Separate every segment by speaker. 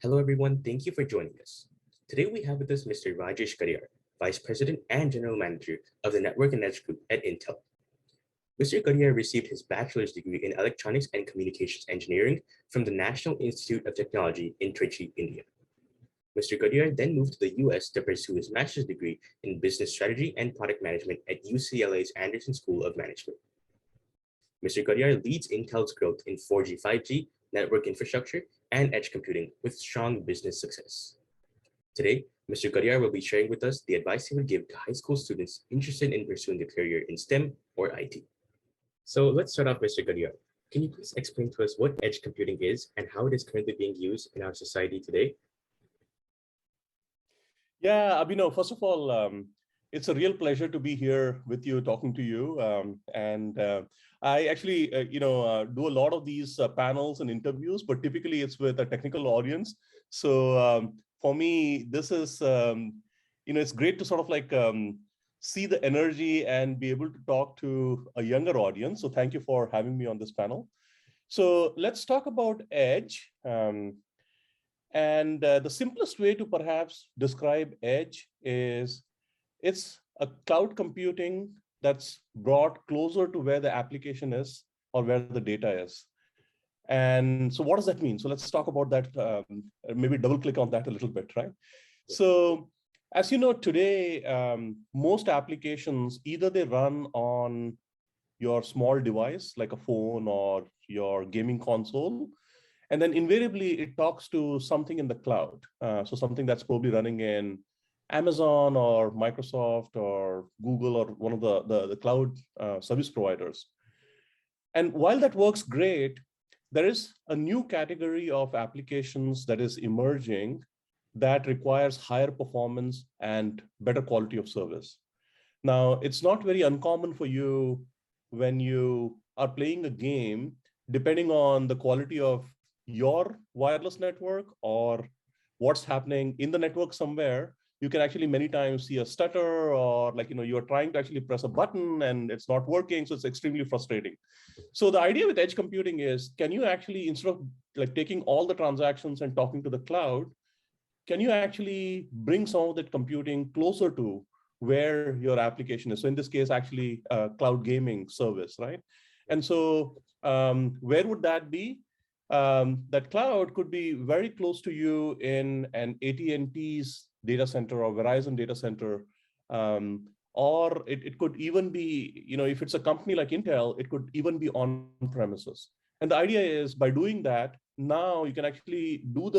Speaker 1: Hello, everyone. Thank you for joining us. Today, we have with us Mr. Rajesh Gadiyar, Vice President and General Manager of the Network and Edge Group at Intel. Mr. Gadiyar received his bachelor's degree in Electronics and Communications Engineering from the National Institute of Technology in Trichy, India. Mr. Gadiyar then moved to the US to pursue his master's degree in Business Strategy and Product Management at UCLA's Anderson School of Management. Mr. Gadiyar leads Intel's growth in 4G, 5G, network infrastructure, and edge computing with strong business success. Today, Mr. Gadiyar will be sharing with us the advice he would give to high school students interested in pursuing a career in STEM or IT. So let's start off, Mr. Gadiyar. Can you please explain to us what edge computing is and how it is currently being used in our society today?
Speaker 2: Yeah, Abhinav, first of all, it's a real pleasure to be here with you, talking to you. I actually, do a lot of these panels and interviews, but typically it's with a technical audience. So for me, this is, it's great to sort of like see the energy and be able to talk to a younger audience. So thank you for having me on this panel. So let's talk about edge. The simplest way to perhaps describe edge is it's a cloud computing that's brought closer to where the application is or where the data is. And so what does that mean? So let's talk about that, maybe double click on that a little bit, right? So as you know, today, most applications, either they run on your small device, like a phone or your gaming console, and then invariably it talks to something in the cloud. So something that's probably running in Amazon or Microsoft or Google or one of the cloud service providers. And while that works great, there is a new category of applications that is emerging that requires higher performance and better quality of service. Now, it's not very uncommon for you when you are playing a game, depending on the quality of your wireless network or what's happening in the network somewhere, you can actually many times see a stutter or you're trying to actually press a button and it's not working. So it's extremely frustrating. So the idea with edge computing is, can you actually, instead of like taking all the transactions and talking to the cloud, can you actually bring some of that computing closer to where your application is? So in this case, actually cloud gaming service, right? And so where would that be? That cloud could be very close to you in an AT&T's data center or Verizon data center, or it could even be, if it's a company like Intel, it could even be on premises. And the idea is, by doing that, now you can actually do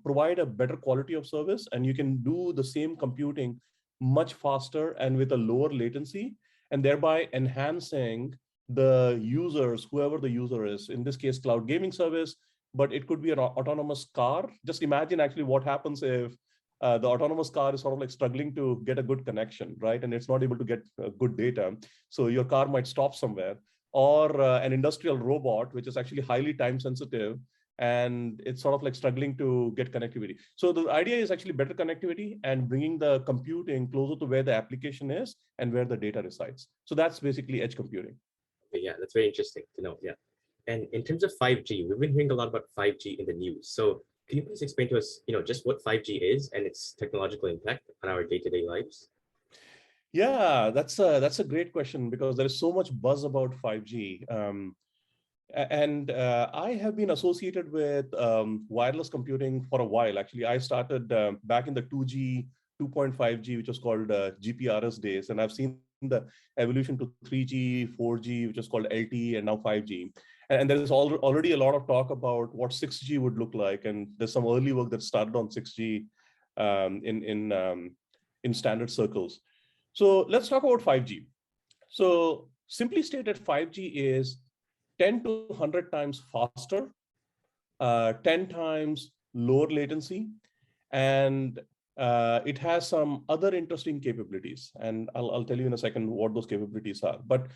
Speaker 2: provide a better quality of service, and you can do the same computing much faster and with a lower latency, and thereby enhancing the users, whoever the user is, in this case, cloud gaming service, but it could be an autonomous car. Just imagine actually what happens if the autonomous car is sort of like struggling to get a good connection, right? And it's not able to get good data. So your car might stop somewhere, or an industrial robot, which is actually highly time sensitive, and it's sort of like struggling to get connectivity. So the idea is actually better connectivity and bringing the computing closer to where the application is and where the data resides. So that's basically edge computing.
Speaker 1: Okay, yeah, that's very interesting to know. Yeah. And in terms of 5G, we've been hearing a lot about 5G in the news. So can you please explain to us, just what 5G is and its technological impact on our day-to-day lives?
Speaker 2: Yeah, that's a great question, because there is so much buzz about 5G. I have been associated with wireless computing for a while. Actually, I started back in the 2G, 2.5G, which was called GPRS days. And I've seen the evolution to 3G, 4G, which is called LTE, and now 5G. And there is already a lot of talk about what 6G would look like. And there's some early work that started on 6G in standard circles. So let's talk about 5G. So simply stated, 5G is 10 to 100 times faster, 10 times lower latency, and it has some other interesting capabilities. And I'll tell you in a second what those capabilities are. But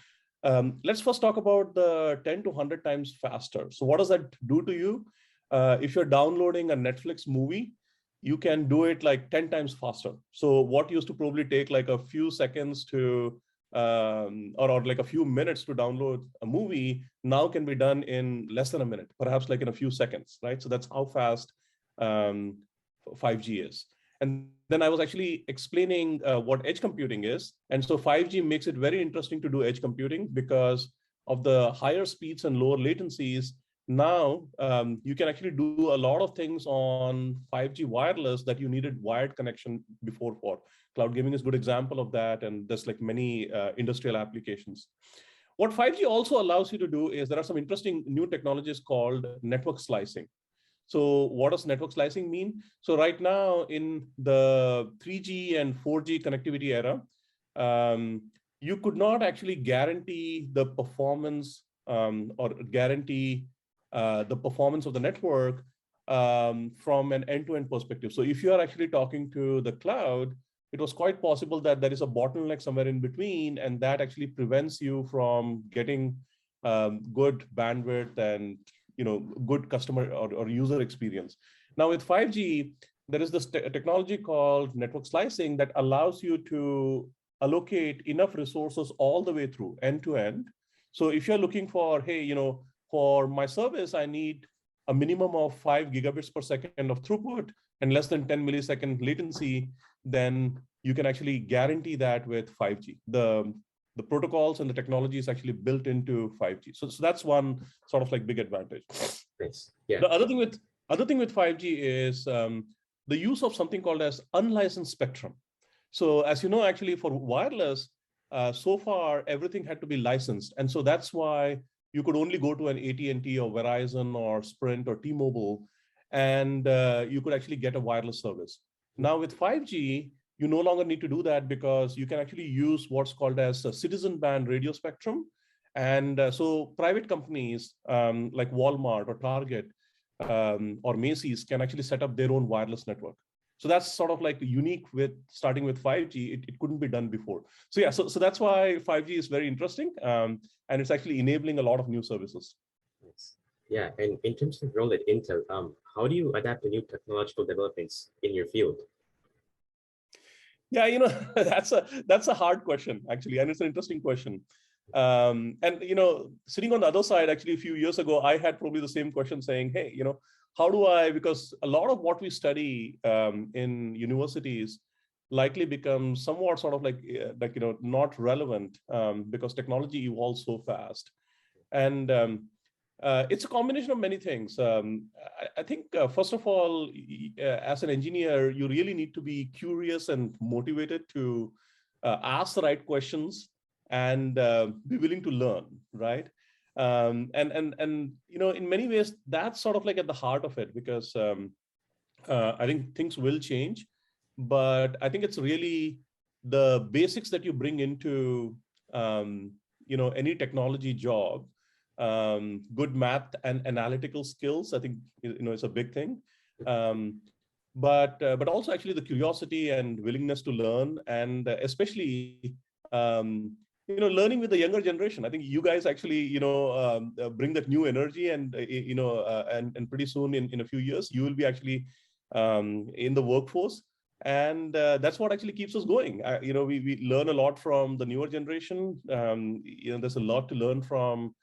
Speaker 2: let's first talk about the 10 to 100 times faster. So what does that do to you? If you're downloading a Netflix movie, you can do it like 10 times faster. So what used to probably take like a few seconds to or like a few minutes to download a movie now can be done in less than a minute, perhaps like in a few seconds, right? So that's how fast 5G is. And then I was actually explaining what edge computing is. And so 5G makes it very interesting to do edge computing because of the higher speeds and lower latencies. Now you can actually do a lot of things on 5G wireless that you needed wired connection before for. Cloud gaming is a good example of that. And there's like many industrial applications. What 5G also allows you to do is there are some interesting new technologies called network slicing. So what does network slicing mean? So right now in the 3G and 4G connectivity era, you could not actually guarantee the performance or guarantee the performance of the network from an end-to-end perspective. So if you are actually talking to the cloud, it was quite possible that there is a bottleneck somewhere in between, and that actually prevents you from getting good bandwidth and good customer or user experience. Now with 5G, there is this technology called network slicing that allows you to allocate enough resources all the way through end to end. So if you're looking for, hey, for my service, I need a minimum of 5 gigabits per second of throughput and less than 10 millisecond latency, then you can actually guarantee that with 5G. The protocols and the technology is actually built into 5G. So that's one sort of like big advantage.
Speaker 1: Nice. Yeah.
Speaker 2: The other thing with 5G is the use of something called as unlicensed spectrum. So as you know, actually for wireless, so far everything had to be licensed. And so that's why you could only go to an AT&T or Verizon or Sprint or T-Mobile, and you could actually get a wireless service. Now with 5G, you no longer need to do that because you can actually use what's called as a citizen band radio spectrum. And so private companies like Walmart or Target or Macy's can actually set up their own wireless network. So that's sort of like unique with starting with 5G. It couldn't be done before. So yeah, so that's why 5G is very interesting. And it's actually enabling a lot of new services.
Speaker 1: Nice. Yeah, and in terms of role at Intel, how do you adapt to new technological developments in your field?
Speaker 2: Yeah, that's a hard question actually, and it's an interesting question. And sitting on the other side, actually, a few years ago, I had probably the same question, saying, "Hey, how do I?" Because a lot of what we study in universities likely becomes somewhat sort of like not relevant because technology evolves so fast, and it's a combination of many things. I think, first of all, as an engineer, you really need to be curious and motivated to ask the right questions and be willing to learn, right? And in many ways, that's sort of like at the heart of it, because I think things will change, but I think it's really the basics that you bring into any technology job. Good math and analytical skills, I think, is a big thing. But also actually the curiosity and willingness to learn, and especially learning with the younger generation. I think you guys actually bring that new energy, and and pretty soon in a few years you will be actually in the workforce, and that's what actually keeps us going. We learn a lot from the newer generation. There's a lot to learn from.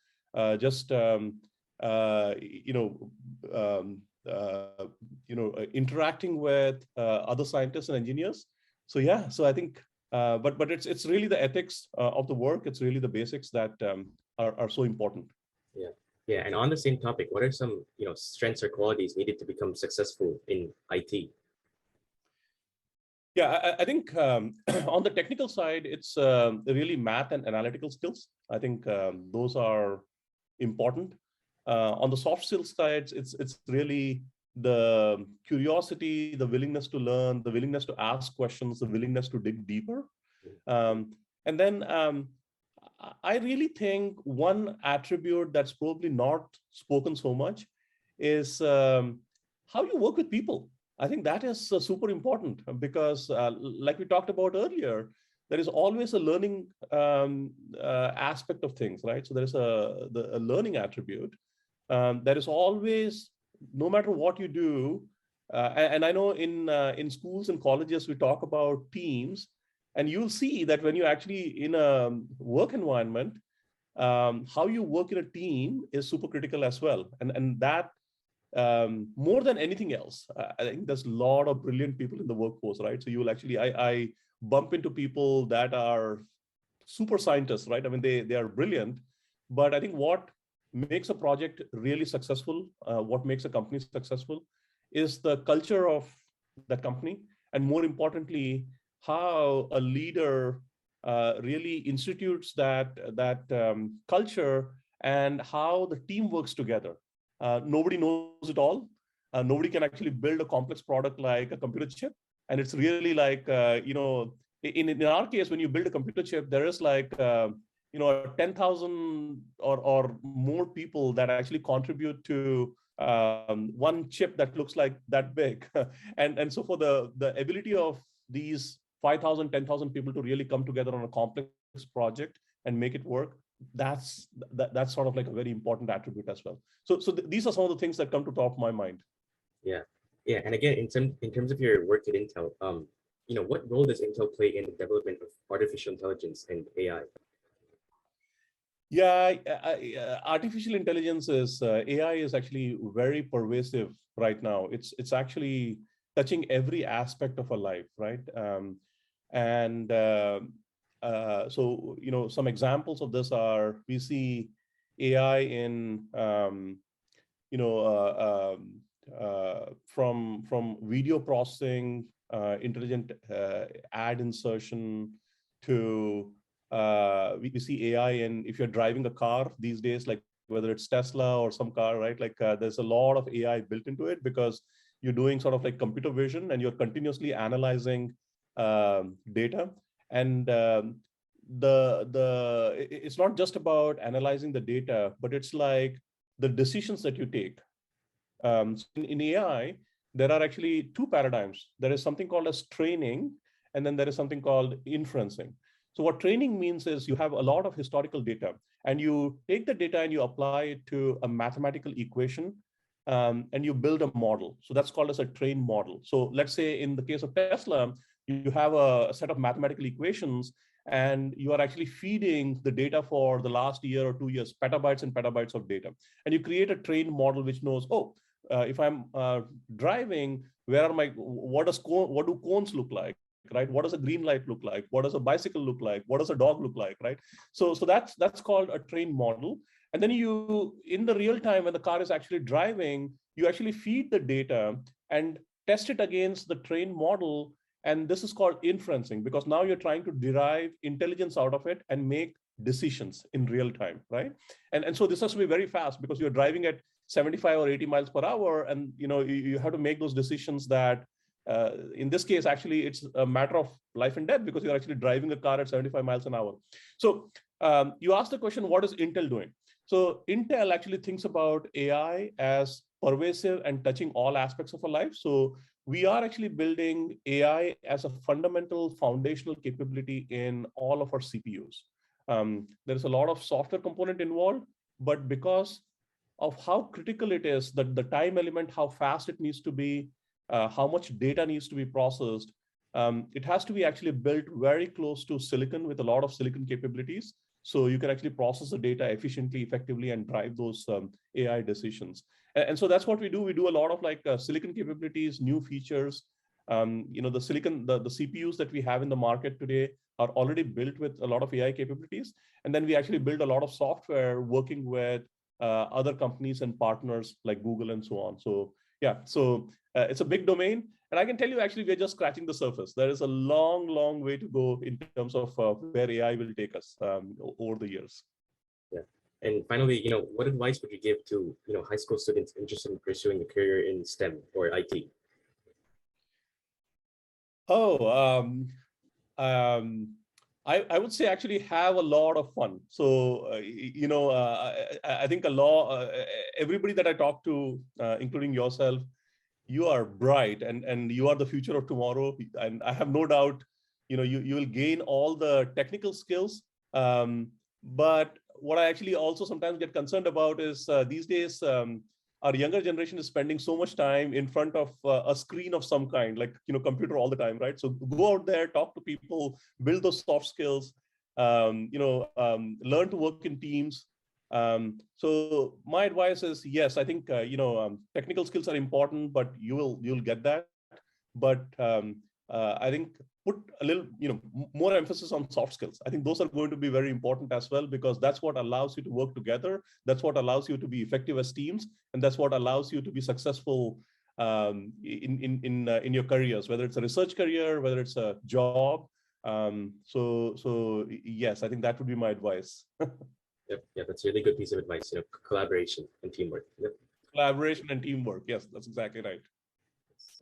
Speaker 2: Interacting with other scientists and engineers. So yeah, so I think, but it's really the ethics of the work. It's really the basics that are so important.
Speaker 1: Yeah. And on the same topic, what are some strengths or qualities needed to become successful in IT?
Speaker 2: Yeah, I think on the technical side, it's really math and analytical skills. I think those are important. On the soft skills side, it's really the curiosity, the willingness to learn, the willingness to ask questions, the willingness to dig deeper. And then I really think one attribute that's probably not spoken so much is how you work with people. I think that is super important because, like we talked about earlier, there is always a learning aspect of things, right? So there is a learning attribute. There is always, no matter what you do, and I know in schools and colleges we talk about teams, and you'll see that when you're actually in a work environment, how you work in a team is super critical as well, and that more than anything else, I think there's a lot of brilliant people in the workforce, right? So you will actually, I bump into people that are super scientists, right? I mean, they are brilliant, but I think what makes a project really successful, what makes a company successful, is the culture of that company, and more importantly, how a leader really institutes that culture, and how the team works together. Nobody knows it all. Nobody can actually build a complex product like a computer chip, and it's really like in our case, when you build a computer chip, there is like 10,000 or more people that actually contribute to one chip that looks like that big. And so for the ability of these 5,000, 10,000 people to really come together on a complex project and make it work, that's sort of like a very important attribute as well. So these are some of the things that come to top of my mind.
Speaker 1: Yeah, yeah. And again, in terms of your work at Intel, what role does Intel play in the development of artificial intelligence and AI?
Speaker 2: Yeah, artificial intelligence is AI is actually very pervasive right now. It's actually touching every aspect of our life, right? And so some examples of this are, we see AI in from video processing, intelligent ad insertion, to we see AI in, if you're driving a car these days, like whether it's Tesla or some car, right? Like there's a lot of AI built into it, because you're doing sort of like computer vision, and you're continuously analyzing data. And it's not just about analyzing the data, but it's like the decisions that you take. In AI, there are actually two paradigms. There is something called as training, and then there is something called inferencing. So what training means is you have a lot of historical data, and you take the data and you apply it to a mathematical equation, and you build a model. So that's called as a trained model. So let's say in the case of Tesla, you have a set of mathematical equations, and you are actually feeding the data for the last year or 2 years, petabytes and petabytes of data. And you create a trained model which knows, if I'm driving, what do cones look like, right? What does a green light look like? What does a bicycle look like? What does a dog look like, right? So that's called a trained model. And then you, in the real time, when the car is actually driving, you actually feed the data and test it against the trained model. And this is called inferencing, because now you're trying to derive intelligence out of it and make decisions in real time, right? And so this has to be very fast, because you're driving at 75 or 80 miles per hour, and you have to make those decisions that in this case, actually, it's a matter of life and death, because you're actually driving a car at 75 miles an hour. So you asked the question, what is Intel doing? So Intel actually thinks about AI as pervasive and touching all aspects of our life. So we are actually building AI as a fundamental foundational capability in all of our CPUs. There is a lot of software component involved, but because of how critical it is, that the time element, how fast it needs to be, how much data needs to be processed, it has to be actually built very close to silicon, with a lot of silicon capabilities. So you can actually process the data efficiently, effectively, and drive those AI decisions. And so that's what we do. We do a lot of like silicon capabilities, new features. The silicon, the CPUs that we have in the market today are already built with a lot of AI capabilities. And then we actually build a lot of software working with other companies and partners like Google and so on. So yeah, so it's a big domain. And I can tell you, actually, we're just scratching the surface. There is a long, long way to go in terms of where AI will take us over the years.
Speaker 1: Yeah. And finally, what advice would you give to, high school students interested in pursuing a career in STEM or IT?
Speaker 2: I would say actually have a lot of fun. So, I think everybody that I talk to, including yourself, you are bright, and you are the future of tomorrow. And I have no doubt, you will gain all the technical skills. But what I actually also sometimes get concerned about is these days, our younger generation is spending so much time in front of a screen of some kind, like, computer all the time, right? So go out there, talk to people, build those soft skills, learn to work in teams, So my advice is, yes, I think technical skills are important, but you'll get that. But I think put a little more emphasis on soft skills. I think those are going to be very important as well, because that's what allows you to work together. That's what allows you to be effective as teams, and that's what allows you to be successful in your careers, whether it's a research career, whether it's a job. So yes, I think that would be my advice.
Speaker 1: Yep, yeah, that's a really good piece of advice. Collaboration and teamwork. Yep.
Speaker 2: Collaboration and teamwork. Yes, that's exactly right.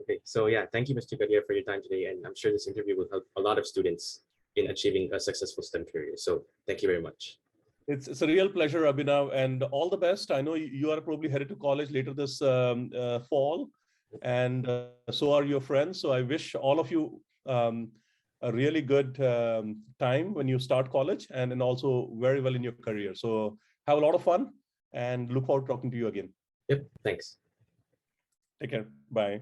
Speaker 1: Okay, so yeah, thank you, Mr. Gadiyar, for your time today, and I'm sure this interview will help a lot of students in achieving a successful STEM career. So thank you very much.
Speaker 2: It's a real pleasure, Abhinav, and all the best. I know you are probably headed to college later this fall, and so are your friends. So I wish all of you a really good time when you start college, and also very well in your career. So have a lot of fun, and look forward to talking to you again.
Speaker 1: Yep, thanks.
Speaker 2: Take care. Bye.